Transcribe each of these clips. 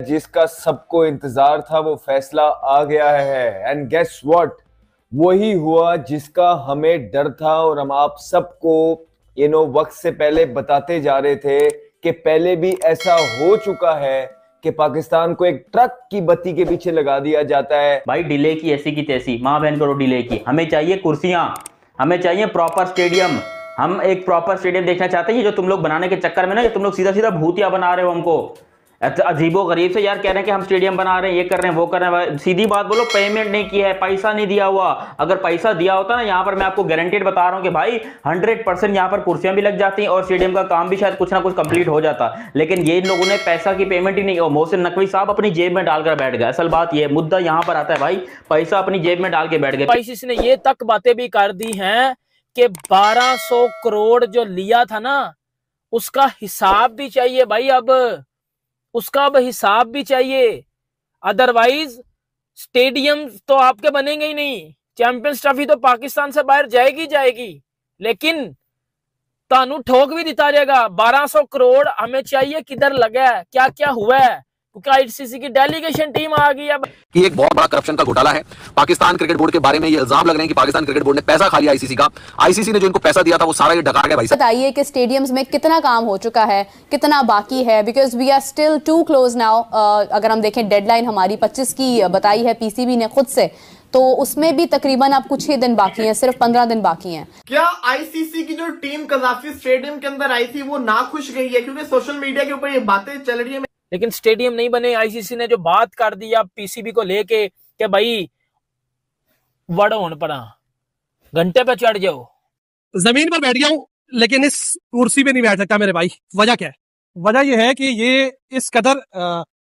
जिसका सबको इंतजार था वो फैसला आ गया है। एंड गेस व्हाट, वही हुआ जिसका हमें डर था और हम आप सबको वक्त से पहले बताते जा रहे थे कि पहले भी ऐसा हो चुका है कि पाकिस्तान को एक ट्रक की बत्ती के पीछे लगा दिया जाता है। भाई डिले की ऐसी की तैसी, माँ बहन करो डिले की। हमें चाहिए कुर्सियां, हमें चाहिए प्रॉपर स्टेडियम। हम एक प्रॉपर स्टेडियम देखना चाहते हैं। ये जो तुम लोग बनाने के चक्कर में ना, ये तुम लोग सीधा सीधा भूतिया बना रहे हो हमको। अजीबो गरीब से यार कह रहे हैं कि हम स्टेडियम बना रहे हैं, ये कर रहे हैं, वो कर रहे हैं। सीधी बात बोलो, पेमेंट नहीं किया है, पैसा नहीं दिया हुआ। अगर पैसा दिया होता ना, यहाँ पर मैं आपको गारंटेड बता रहा हूँ कि भाई 100% यहाँ पर कुर्सियां भी लग जाती और स्टेडियम का काम भी शायद कुछ ना कुछ कंप्लीट हो जाता। लेकिन ये इन लोगों ने पैसा की पेमेंट ही नहीं की। मोहसिन नकवी साहब अपनी जेब में डालकर बैठ गए। असल बात ये मुद्दा यहाँ पर आता है भाई, पैसा अपनी जेब में डाल के बैठ गए। आईसीसी ने ये तक बातें भी कर दी हैं कि 1200 करोड़ जो लिया था ना, उसका हिसाब भी चाहिए भाई। अब उसका अब हिसाब भी चाहिए, अदरवाइज स्टेडियम तो आपके बनेंगे ही नहीं। चैंपियंस ट्रॉफी तो पाकिस्तान से बाहर जाएगी जाएगी, लेकिन तानू ठोक भी दिता जाएगा। 1200 करोड़ हमें चाहिए, किधर लगा है, क्या क्या हुआ है, क्योंकि आईसीसी की डेलीगेशन टीम आ गई अब। कि एक बहुत बड़ा करप्शन का घोटाला है पाकिस्तान क्रिकेट बोर्ड के बारे में। ये इल्जाम लग रहे हैं कि पाकिस्तान क्रिकेट बोर्ड ने पैसा खा लिया आईसीसी का। आईसीसी ने जो इनको पैसा दिया था वो सारा ये डका गया। भाई बताइए कि स्टेडियम्स में कितना काम हो चुका है, कितना बाकी है, because we are still to close now. अगर हम देखें डेडलाइन हमारी 25 की बताई है पीसीबी ने खुद से, तो उसमें भी तकरीबन अब कुछ ही दिन बाकी हैं, सिर्फ 15 दिन बाकी हैं। क्या आईसीसी की जो टीम कजाफी स्टेडियम के अंदर आई थी वो ना खुश गई है? क्योंकि सोशल मीडिया के ऊपर ये बातें चल रही है, लेकिन स्टेडियम नहीं बने। आईसीसी ने जो बात कर दी अब पीसीबी को लेके कि भाई वड़ो होने पड़ा, घंटे पे चढ़ जाओ। जमीन पर बैठ गया हूं लेकिन इस कुर्सी पे नहीं बैठ सकता मेरे भाई। वजह क्या है? वजह यह है कि ये इस कदर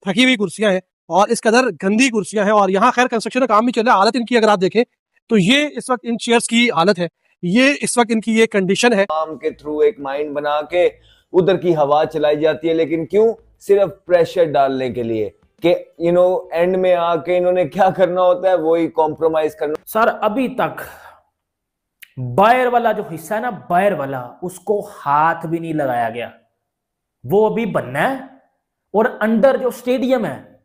थकी हुई कुर्सियां हैं और इस कदर गंदी कुर्सियां हैं, और यहाँ खैर कंस्ट्रक्शन का काम भी चल रहा है। हालत इनकी अगर आप देखें तो ये इस वक्त इन चेयर्स की हालत है, ये इस वक्त इनकी ये कंडीशन है। काम के थ्रू एक माइंड बना के उधर की हवा चलाई जाती है, लेकिन क्यों? सिर्फ प्रेशर डालने के लिए कि एंड में आके इन्होंने क्या करना होता है, वही कॉम्प्रोमाइज करना। सर अभी तक बाहर वाला जो हिस्सा है ना, बाहर वाला, उसको हाथ भी नहीं लगाया गया। वो अभी बनना है। और अंडर जो स्टेडियम है,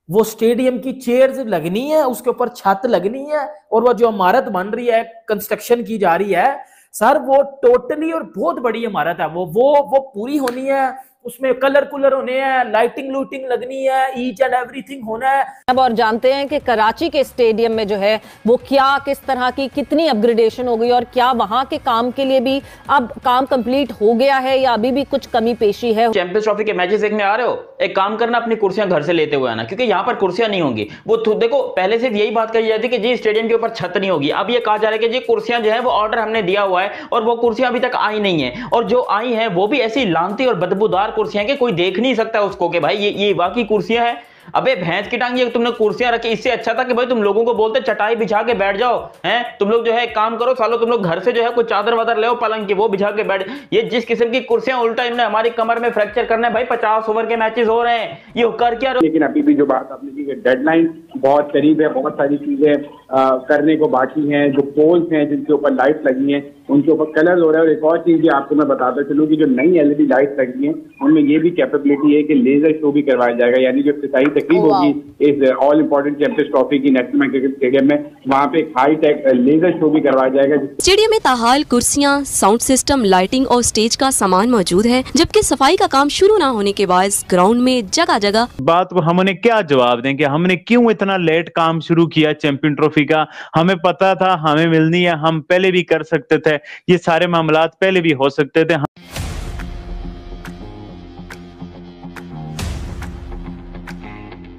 वो स्टेडियम की चेयर्स लगनी है, उसके ऊपर छत लगनी है, और वो जो इमारत बन रही है, कंस्ट्रक्शन की जा रही है सर, वो टोटली और बहुत बड़ी इमारत है। वो पूरी होनी है। उसमें कलर कुलर होने हैं, लाइटिंग लूटिंग लगनी है, ईच एंड एवरीथिंग होना है। अब और जानते हैं कि कराची के स्टेडियम में जो है वो क्या, किस तरह की कितनी अपग्रेडेशन हो गई, और क्या वहां के काम के लिए भी अब काम कंप्लीट हो गया है या अभी भी कुछ कमी पेशी है। चैंपियंस ट्रॉफी के मैचेस देखने आ रहे हो, एक काम करना, अपनी कुर्सियां घर से लेते हुए आना, क्योंकि यहाँ पर कुर्सियां नहीं होंगी। वो देखो पहले से यही बात कही जाती है कि जी स्टेडियम के ऊपर छत नहीं होगी। अब ये कहा जा रहा है कि जी कुर्सियां जो है वो ऑर्डर हमने दिया हुआ है, और वो कुर्सियां अभी तक आई नहीं है। और जो आई है वो भी ऐसी लानती और बदबूदार कुर्सियां कि कोई देख नहीं सकता उसको कि भाई ये वाकई कुर्सियां हैं। अबे भैंस की टांग, ये तुमने कुर्सियां रखी। इससे अच्छा था कि भाई तुम लोगों को बोलते चटाई बिछा के बैठ जाओ। हैं तुम लोग जो है काम करो सालो, तुम लोग घर से जो है कोई चादर वादर ले आओ पलंग की, वो बिछा के बैठ। ये जिस किस्म की कुर्सियां, उल्टा इन्होंने हमारी कमर में फ्रैक्चर करना है। भाई 50 ओवर के मैचेस हो रहे हैं, ये कर क्या? लेकिन अभी भी जो बात आपने की, डेडलाइन बहुत करीब है, बहुत सारी चीजें करने को बाकी हैं। जो पोल्स हैं जिनके ऊपर लाइट लगी हैं उनके ऊपर कलर हो रहा है। और एक और चीज भी आपको मैं बताता चलूं कि जो नई एलईडी लाइट लगी हैं उनमें ये भी कैपेबिलिटी है कि लेजर शो भी करवाया जाएगा। यानी जो इफ्तिताई तकरीब होगी इस ऑल इंपॉर्टेंट चैंपियंस ट्रॉफी की नेशनल क्रिकेट स्टेडियम में, वहाँ पे एक हाई टेक लेजर शो भी करवाया जाएगा। स्टेडियम में ताहाल कुर्सियाँ, साउंड सिस्टम, लाइटिंग और स्टेज का सामान मौजूद है, जबकि सफाई का काम शुरू न होने के बाद ग्राउंड में जगह जगह बात को हमने क्या जवाब दें कि हमने क्यों इतना लेट काम शुरू किया चैंपियन ट्रॉफी का? हमें पता था हमें मिलनी है, हम पहले भी कर सकते थे, ये सारे मामलात पहले भी हो सकते थे।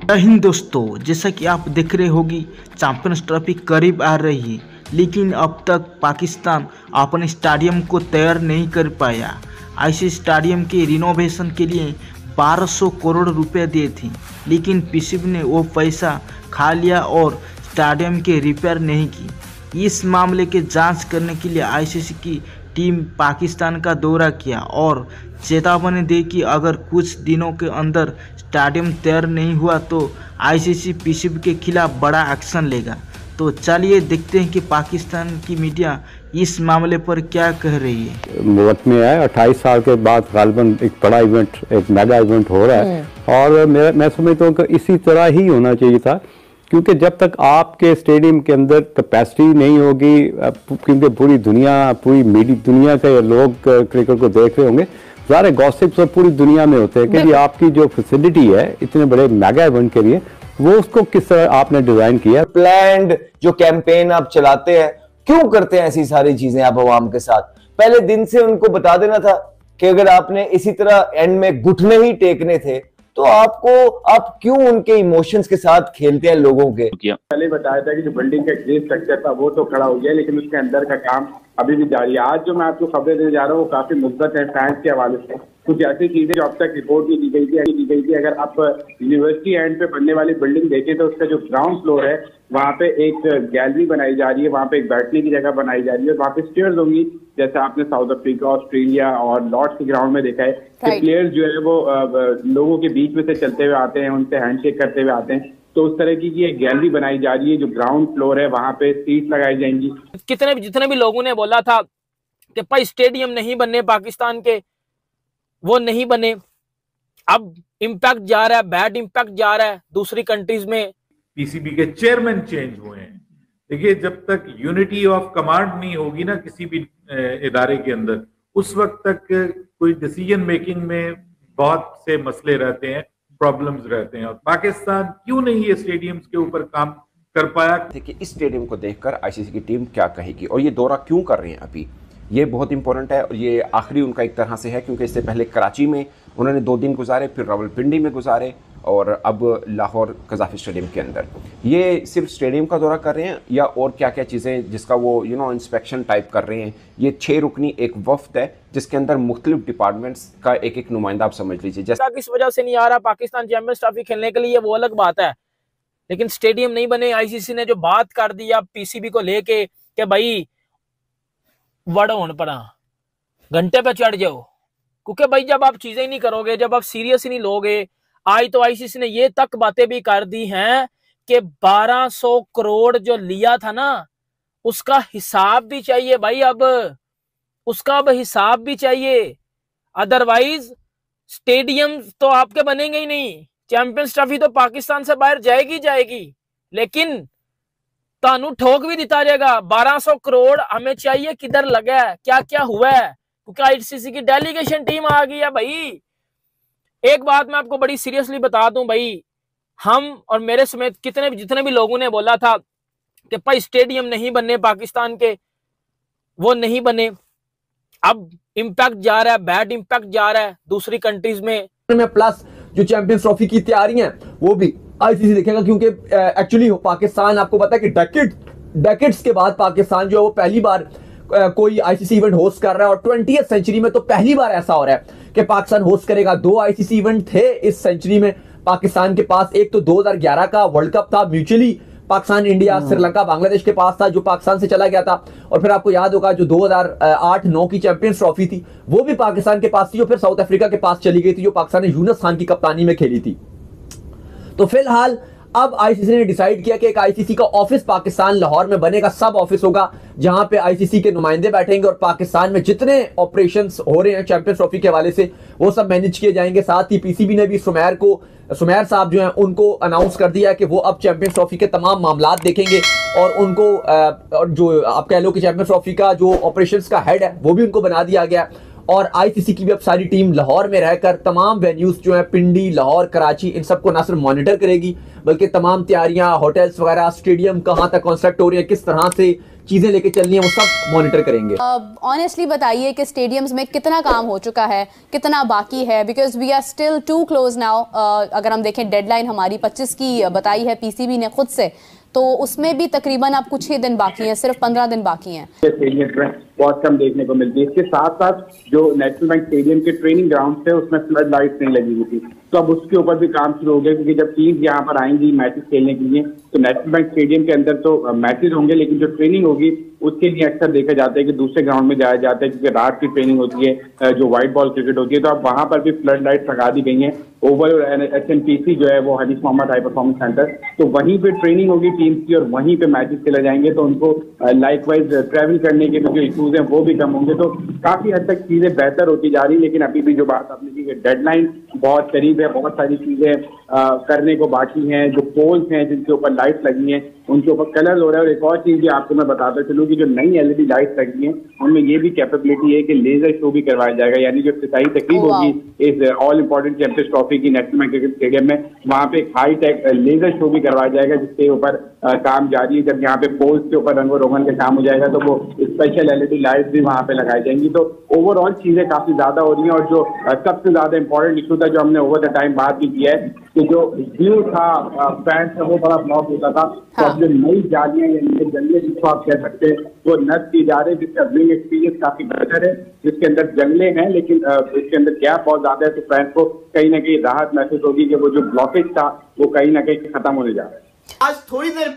जय हिंद दोस्तों, जैसा कि आप देख रहे होगी चैंपियंस ट्रॉफी करीब आ रही है, लेकिन अब तक पाकिस्तान अपने स्टेडियम को तैयार नहीं कर पाया। आईसीसी स्टेडियम के रिनोवेशन के लिए 1200 करोड़ रुपए दिए थे, लेकिन पीसीबी ने वो पैसा खा लिया और स्टेडियम के रिपेयर नहीं की। इस मामले के जांच करने के लिए आईसीसी की टीम पाकिस्तान का दौरा किया और चेतावनी दी कि अगर कुछ दिनों के अंदर स्टेडियम तैयार नहीं हुआ तो आईसीसी पीसीबी के खिलाफ बड़ा एक्शन लेगा। तो चलिए देखते हैं कि पाकिस्तान की मीडिया इस मामले पर क्या कह रही है। वक्त में है 28 साल के बाद गालिबन एक बड़ा इवेंट, एक मेगा इवेंट हो रहा है और मैं समझता हूँ कि इसी तरह ही होना चाहिए था, क्योंकि जब तक आपके स्टेडियम के अंदर कैपेसिटी नहीं होगी, क्योंकि पूरी दुनिया के लोग क्रिकेट को देख रहे होंगे, सारे गॉसिप्स और पूरी दुनिया में होते हैं कि आपकी जो फैसिलिटी है इतने बड़े मेगा इवेंट के लिए, वो उसको किस तरह आपने डिजाइन किया। प्लान्ड जो कैंपेन आप चलाते हैं, क्यों करते हैं ऐसी सारी चीजें आप अवाम के साथ? पहले दिन से उनको बता देना था कि अगर आपने इसी तरह एंड में घुटने ही टेकने थे तो आप क्यों उनके इमोशंस के साथ खेलते हैं लोगों के? पहले बताया था कि जो बिल्डिंग का ग्रे स्ट्रक्चर था वो तो खड़ा हो गया, लेकिन उसके अंदर का काम अभी भी जारी है। आज जो मैं आपको खबरें देने जा रहा हूँ वो काफी मुस्बत है फैंस के हवाले से। कुछ ऐसी चीजें जो अब तक रिपोर्ट नहीं दी गई थी। अगर आप यूनिवर्सिटी एंड पे बनने वाली बिल्डिंग देखें तो उसका जो ग्राउंड फ्लोर है वहाँ पे एक गैलरी बनाई जा रही है, वहाँ पे एक बैठने की जगह बनाई जा रही है, वहाँ पे स्टेयर्स होंगी, जैसे आपने साउथ अफ्रीका, ऑस्ट्रेलिया और लॉर्ड्स के ग्राउंड में देखा है कि प्लेयर्स जो है वो लोगों के बीच में से चलते हुए आते हैं, उनसे हैंडशेक करते हुए आते हैं। तो उस तरह की एक गैलरी बनाई जा रही है, जो ग्राउंड फ्लोर है वहाँ पे सीट लगाई जाएंगी। जितने भी लोगों ने बोला था कि भाई स्टेडियम नहीं बनने पाकिस्तान के, वो नहीं बने। अब इम्पैक्ट जा रहा है, बैड इम्पैक्ट जा रहा है दूसरी कंट्रीज में। पीसीबी के चेयरमैन चेंज हुए हैं। देखिए, जब तक यूनिटी ऑफ कमांड नहीं होगी ना किसी भी इदारे के अंदर, उस वक्त तक कोई डिसीजन मेकिंग में बहुत से मसले रहते हैं, प्रॉब्लम्स रहते हैं। और पाकिस्तान क्यों नहीं ये स्टेडियम्स के ऊपर काम कर पाया? देखिए, इस स्टेडियम को देखकर आईसीसी की टीम क्या कहेगी और ये दौरा क्यों कर रहे हैं अभी, ये बहुत इंपॉर्टेंट है। और ये आखिरी उनका एक तरह से है, क्योंकि इससे पहले कराची में उन्होंने 2 दिन गुजारे, फिर रावलपिंडी में गुजारे और अब लाहौर कज़ाफी स्टेडियम के अंदर। ये सिर्फ स्टेडियम का दौरा कर रहे हैं या और क्या क्या चीज़ें जिसका वो इंस्पेक्शन टाइप कर रहे हैं? ये 6 रुकनी एक वफ्द है जिसके अंदर मुख्तलिफ डिपार्टमेंट्स का एक नुमाइंदा आप समझ लीजिए। जैसा किस वजह से नहीं आ रहा पाकिस्तान चैंपियंस ट्रॉफी खेलने के लिए, वो अलग बात है, लेकिन स्टेडियम नहीं बने। आईसीसी ने जो बात कर दी अब पीसीबी को लेके कि भाई वड़ो होने पड़ा, घंटे पे चढ़ जाओ, क्योंकि भाई जब आप चीजें नहीं करोगे, जब आप सीरियस ही नहीं लोगे। आज तो आईसीसी ने ये तक बातें भी कर दी हैं कि 1200 करोड़ जो लिया था ना, उसका हिसाब भी चाहिए भाई। अब उसका अब हिसाब भी चाहिए, अदरवाइज स्टेडियम तो आपके बनेंगे ही नहीं। चैंपियंस ट्रॉफी तो पाकिस्तान से बाहर जाएगी, लेकिन तानू ठोक भी दिता जाएगा। 1200 करोड़ हमें चाहिए, किधर लगा है, क्या क्या हुआ है, क्योंकि आईसीसी की डेलीगेशन टीम आ गई है भाई। एक बात मैं आपको बड़ी सीरियसली बता दूं भाई, हम और मेरे समेत जितने भी लोगों ने बोला था कि भाई स्टेडियम नहीं बनने पाकिस्तान के, वो नहीं बने। अब इम्पैक्ट जा रहा है, बैड इम्पैक्ट जा रहा है दूसरी कंट्रीज में। प्लस जो चैंपियंस ट्रॉफी की तैयारियां वो भी आईसीसी देखेगा, क्योंकि एक्चुअली पाकिस्तान, आपको पता है कि डेकेड्स के बाद पाकिस्तान जो है वो पहली बार कोई आईसीसी इवेंट होस्ट कर रहा है। और 20वीं सेंचुरी में तो पहली बार ऐसा हो रहा है कि पाकिस्तान होस्ट करेगा। 2 आईसीसी इवेंट थे इस सेंचुरी में पाकिस्तान के पास। एक तो 2011 का वर्ल्ड कप था, म्यूचुअली पाकिस्तान, इंडिया, श्रीलंका, बांग्लादेश के पास था, जो पाकिस्तान से चला गया था। और फिर आपको याद होगा जो 2008-9 की चैंपियंस ट्रॉफी थी, वो भी पाकिस्तान के पास थी, और फिर साउथ अफ्रीका के पास चली गई थी, जो पाकिस्तान ने यूनुस खान की कप्तानी में खेली थी। तो फिलहाल अब आईसीसी ने डिसाइड किया कि एक आईसीसी का ऑफिस पाकिस्तान लाहौर में बनेगा, सब ऑफिस होगा, जहां पे आईसीसी के नुमाइंदे बैठेंगे और पाकिस्तान में जितने ऑपरेशंस हो रहे हैं चैंपियंस ट्रॉफी के हवाले से वो सब मैनेज किए जाएंगे। साथ ही पीसीबी ने भी सुमैर साहब जो हैं उनको अनाउंस कर दिया है कि वो अब चैंपियंस ट्रॉफी के तमाम मामलात देखेंगे, और उनको जो आप कह लो कि चैंपियंस ट्रॉफी का जो ऑपरेशंस का हेड है वो भी उनको बना दिया गया। और आईसीसी की भी अब सारी टीम लाहौर में रहकर तमाम वेन्यूज जो है, पिंडी, लाहौर, कराची, इन सबको ना सिर्फ मॉनिटर करेगी बल्कि तमाम तैयारियां, होटल्स वगैरह, स्टेडियम कहां तक कंस्ट्रक्ट हो रही है, किस तरह से चीजें लेके चलनी है, वो सब मॉनिटर करेंगे। ऑनेस्टली बताइए कि स्टेडियम्स में कितना काम हो चुका है, कितना बाकी है, because we are still to close now. अगर हम देखें डेडलाइन हमारी 25 की बताई है पीसीबी ने खुद से, तो उसमें भी तकरीबन आप कुछ ही दिन बाकी हैं, सिर्फ 15 दिन बाकी हैं। बहुत कम देखने को मिलती है। इसके साथ साथ जो नेशनल बैंक स्टेडियम के ट्रेनिंग ग्राउंड थे उसमें फ्लड लाइट्स नहीं लगी हुई थी, तो अब उसके ऊपर भी काम शुरू हो गया, क्योंकि जब टीम यहाँ पर आएंगी मैचेस खेलने के लिए तो नेशनल बैंक स्टेडियम के अंदर तो मैचेस होंगे, लेकिन जो ट्रेनिंग होगी उसके लिए अक्सर देखा जाता है कि दूसरे ग्राउंड में जाया जाता है, क्योंकि रात की ट्रेनिंग होती है, जो व्हाइट बॉल क्रिकेट होती है, तो अब वहां पर भी फ्लड लाइट लगा दी गई हैं। ओवल और SNPC जो है वो Hanif Mohammad high performance centre, तो वहीं पे ट्रेनिंग होगी टीम की और वहीं पे मैचेस खेले जाएंगे, तो उनको लाइकवाइज ट्रैवल करने के जो इशूज हैं वो भी कम होंगे। तो काफी हद तक चीजें बेहतर होती जा रही, लेकिन अभी भी जो बात आपने की डेडलाइन बहुत करीब है, बहुत सारी चीजें करने को बाकी हैं। जो पोल्स हैं जिनके ऊपर लाइट्स लगी हैं उनके ऊपर कलर हो रहा है। और एक और चीज भी आपको मैं बताता चलूँ कि जो नई LED लाइट्स लगी हैं उनमें ये भी कैपेबिलिटी है कि लेजर शो भी करवाया जाएगा, यानी जो इफ्तिताई तकरीब होगी इस ऑल इंपॉर्टेंट चैंपियंस ट्रॉफी की नेशनल क्रिकेट स्टेडियम में, वहां पे एक हाई टेक लेजर शो भी करवाया जाएगा, जिसके ऊपर काम जारी है। जब यहाँ पे पोल्स के ऊपर रंगो रोगन का काम हो जाएगा तो वो स्पेशल LED लाइट्स भी वहां पे लगाई जाएंगी। तो ओवरऑल चीजें काफी ज्यादा हो रही हैं। और जो सबसे ज्यादा इंपॉर्टेंट इशू था जो हमने ओवर द टाइम बात की है कि जो व्यू था फैंस का वो बड़ा ब्लॉक होता था, तो अब जो नई जालियां या नए जंगले जिसको आप कह सकते हैं वो नष्ट की जा रहे हैं, जिसका व्यूइंग एक्सपीरियंस काफी बेहतर है, जिसके अंदर जंगले हैं लेकिन इसके अंदर गैप बहुत ज्यादा है। तो फैंस को कहीं ना कहीं राहत महसूस होगी कि वो जो ब्लॉकेज था वो कहीं ना कहीं खत्म होने जा रहा है। आज थोड़ी देर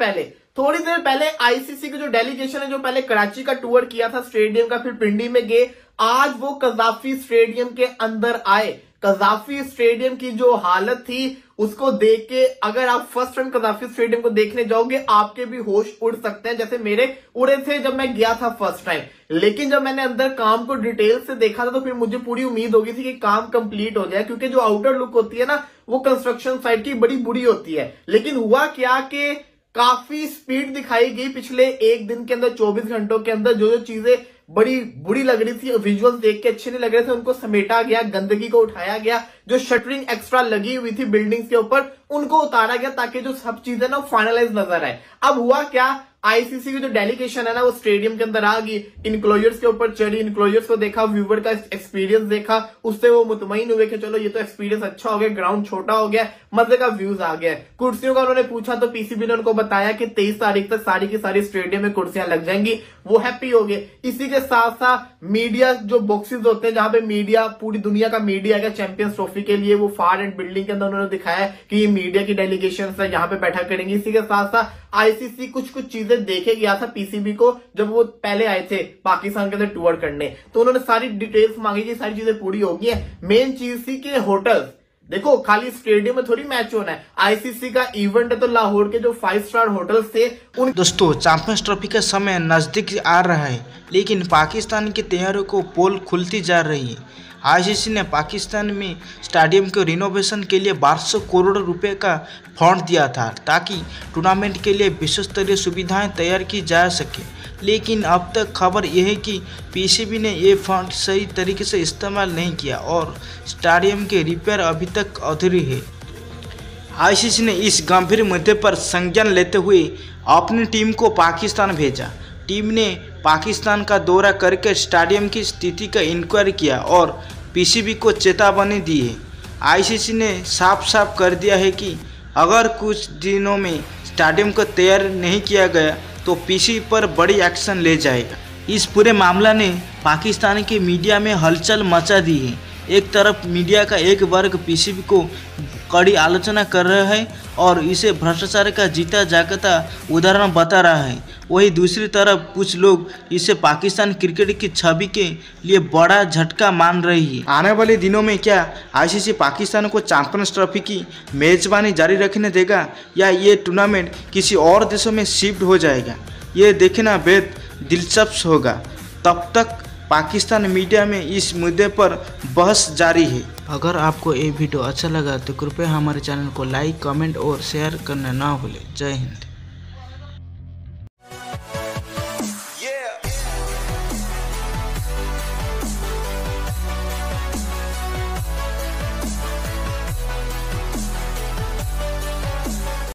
पहले ICC की जो डेलीगेशन है जो पहले कराची का टूर किया था स्टेडियम का, फिर पिंडी में गए, आज वो कजाफी स्टेडियम के अंदर आए। कजाफी स्टेडियम की जो हालत थी उसको देख के अगर आप फर्स्ट टाइम कजाफी स्टेडियम को देखने जाओगे आपके भी होश उड़ सकते हैं, जैसे मेरे उड़े थे जब मैं गया था फर्स्ट टाइम। लेकिन जब मैंने अंदर काम को डिटेल से देखा था तो फिर मुझे पूरी उम्मीद हो गई थी कि काम कंप्लीट हो जाए, क्योंकि जो आउटर लुक होती है ना वो कंस्ट्रक्शन साइट की बड़ी बुरी होती है। लेकिन हुआ क्या कि काफी स्पीड दिखाई गई पिछले एक दिन के अंदर, 24 घंटों के अंदर। जो चीजें बड़ी बुरी लग रही थी, विजुअल्स देख के अच्छे नहीं लग रहे थे, उनको समेटा गया, गंदगी को उठाया गया, जो शटरिंग एक्स्ट्रा लगी हुई थी बिल्डिंग्स के ऊपर उनको उतारा गया ताकि जो सब चीजें ना फाइनलाइज नजर आए। अब हुआ क्या, ICC की जो डेलीगेशन है ना वो स्टेडियम के अंदर आ गई, इनक्लोजर्स के ऊपर चढ़ी, इनक्लोजर्स को देखा, व्यूवर का एक्सपीरियंस देखा, उससे वो मुतमईन हुए कि चलो ये तो एक्सपीरियंस अच्छा हो गया, ग्राउंड छोटा हो गया, मजे का व्यूज आ गया। कुर्सियों का उन्होंने पूछा तो PCB ने उनको बताया कि 23 तारीख तक सारी की सारी स्टेडियम में कुर्सियां लग जाएंगी, वो हैप्पी हो गए। इसी के साथ साथ मीडिया जो बॉक्सेस होते हैं जहां पे मीडिया, पूरी दुनिया का मीडिया है चैंपियंस ट्रॉफी के लिए, वो फार एंड बिल्डिंग के अंदर उन्होंने दिखाया कि ये मीडिया की डेलीगेशन है, यहाँ पे बैठा करेंगे। इसी के साथ साथ ICC कुछ चीजें देखे गया था PCB को जब वो पहले आए थे पाकिस्तान के अंदर टूर करने, तो उन्होंने सारी डिटेल्स मांगी कि सारी चीजें पूरी हो गई है। मेन चीज थी कि होटल, देखो खाली स्टेडियम में थोड़ी मैच होना है, ICC का इवेंट है, तो लाहौर के जो 5 स्टार होटल्स थे उन दोस्तों चैंपियंस ट्रॉफी का समय नजदीक आ रहा है, लेकिन पाकिस्तान की तैयारियों को पोल खुलती जा रही है। ICC ने पाकिस्तान में स्टेडियम के रिनोवेशन के लिए 1200 करोड़ रुपए का फंड दिया था ताकि टूर्नामेंट के लिए विश्व स्तरीय सुविधाएं तैयार की जा सके। लेकिन अब तक खबर यह है कि PCB ने ये फंड सही तरीके से इस्तेमाल नहीं किया और स्टेडियम के रिपेयर अभी तक अधूरी है। ICC ने इस गंभीर मुद्दे पर संज्ञान लेते हुए अपनी टीम को पाकिस्तान भेजा। टीम ने पाकिस्तान का दौरा करके स्टेडियम की स्थिति का इंक्वायरी किया और PCB को चेतावनी दी है। ICC ने साफ साफ कर दिया है कि अगर कुछ दिनों में स्टेडियम को तैयार नहीं किया गया तो PCB पर बड़ी एक्शन ले जाएगा। इस पूरे मामला ने पाकिस्तान के मीडिया में हलचल मचा दी है। एक तरफ मीडिया का एक वर्ग PCB को कड़ी आलोचना कर रहा है और इसे भ्रष्टाचार का जीता जागता उदाहरण बता रहा है, वहीं दूसरी तरफ कुछ लोग इसे पाकिस्तान क्रिकेट की छवि के लिए बड़ा झटका मान रही है। आने वाले दिनों में क्या ICC पाकिस्तान को चैंपियंस ट्रॉफी की मेजबानी जारी रखने देगा या ये टूर्नामेंट किसी और देशों में शिफ्ट हो जाएगा, ये देखना बेहद दिलचस्प होगा। तब तक पाकिस्तान मीडिया में इस मुद्दे पर बहस जारी है। अगर आपको ये वीडियो अच्छा लगा तो कृपया हमारे चैनल को लाइक, कमेंट और शेयर करना ना भूलें। जय हिंद।